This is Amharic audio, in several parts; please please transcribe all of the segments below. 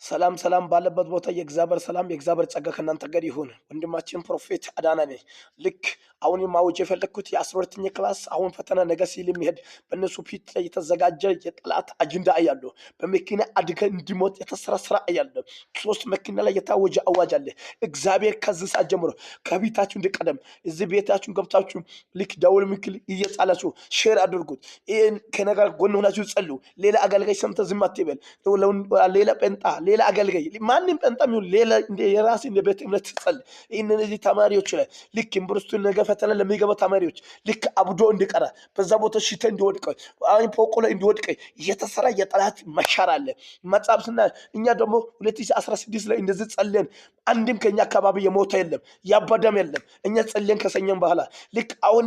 ሰላም ሰላም ባለበት ቦታ የእግዚአብሔር ሰላም የእግዚአብሔር ጸጋ ከእናንተ ጋር ይሁን። ወንድማችን ፕሮፌት አዳነ ነኝ። ልክ አሁን ማወጅ የፈለኩት የ12ኛ ክላስ አሁን ፈተና ነገ ሲል የሚሄድ በእነሱ ፊት ላይ የተዘጋጀ የጠላት አጀንዳ አያለሁ። በመኪና አድገ እንዲሞት የተሰራ ስራ አያለሁ። 3 መኪና ላይ የታወጀ አዋጅ አለ። እግዚአብሔር ከዚህ ሰዓት ጀምሮ ከቤታችሁ እንድቀደም እዚህ ቤታችሁን ገብታችሁ ልክ ደውል ምክል እየጻላችሁ ሼር አድርጉት። ይሄን ከነገር ጎን ሆናችሁ ጸልዩ። ሌላ አገልጋይ ሰምተ ዝም አትበል። ሌላ ጴንጣ ሌላ አገልጋይ ማንንም ጴንጣም ይሁን ሌላ እንደ የራስ እንደ ቤት እምነት ጸል እነዚህ ተማሪዎች ላይ ልክ እምብርስቱን ነገ ፈተና ለሚገባ ተማሪዎች ልክ አብዶ እንዲቀራ በዛ ቦታ ሽተ እንዲወድቅ አሁን ፎቆ ላይ እንዲወድቅ የተሰራ የጠላት መሻር አለ። መጻፍና እኛ ደግሞ 2016 ላይ እንደዚህ ጸልየን አንድም ከኛ አካባቢ የሞተ የለም ያባደም የለም። እኛ ጸልየን ከሰኘን በኋላ ልክ አሁን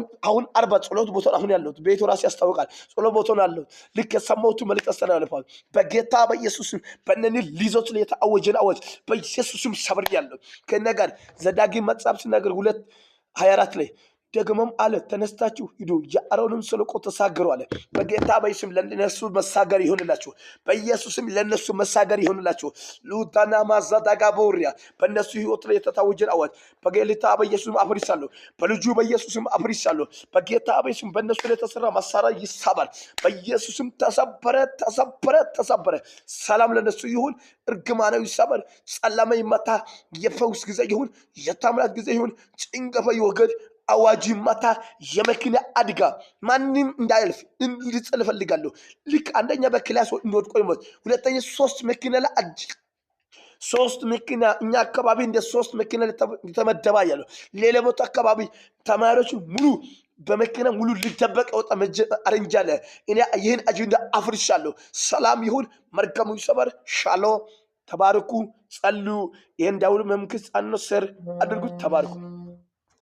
40 ጸሎት ቦታ አሁን ያለው ቤቱ ራስ ያስታውቃል። ጸሎት ቦታ ነው ያለው። ልክ የሰማሁት መልእክት አስተላልፏል። በጌታ በኢየሱስም በእነኒ ሊዞት ላይ የተአወጀን አዋጅ በኢየሱስም ሰብር ያለው ከነጋር ዘዳግም መጽሐፍ ሲናገር 2:24 ላይ ደግሞም አለ ተነስታችሁ ሂዱ የአሮንን ሸለቆ ተሳገሩ አለ። በጌታ በኢየሱስም ለነሱ መሳገር ይሁንላችሁ። በኢየሱስም ለነሱ መሳገር ይሁንላችሁ። ሉታና ማዛዳጋቦሪያ በእነሱ ህይወት ላይ የተታወጀን አዋጅ በጌታ በኢየሱስም አፍርሳለሁ። በልጁ በኢየሱስም አፍርሳለሁ። በጌታ በኢየሱስም በእነሱ ላይ የተሰራ መሳሪያ ይሳባል። በኢየሱስም ተሰበረ። ሰላም ለነሱ ይሁን። እርግማናው ይሳበር። ጨለማ ይመታ። የፈውስ ጊዜ ይሁን። የታምራት ጊዜ ይሁን። ጭንገፋ ይወገድ። አዋጅ ይመታ። የመኪና አደጋ ማንንም እንዳይልፍ እንድጸል ፈልጋለሁ። ልክ አንደኛ በክላስ እንድወድቆ ይሞት። ሁለተኛ 3 መኪና ላይ 3 መኪና እኛ አካባቢ እንደ 3 መኪና ተመደባ ያለው ሌላ ቦታ አካባቢ ተማሪዎች ሙሉ በመኪና ሙሉ ሊደበቅ ወጣ አረንጃለ። እኔ ይሄን አጀንዳ አፍርሻለሁ። ሰላም ይሁን። መርገሙ ይሰበር። ሻሎም። ተባረኩ። ጸልዩ። ይሄን ዳውል መምክስ አንሰር አድርጉት። ተባረኩ።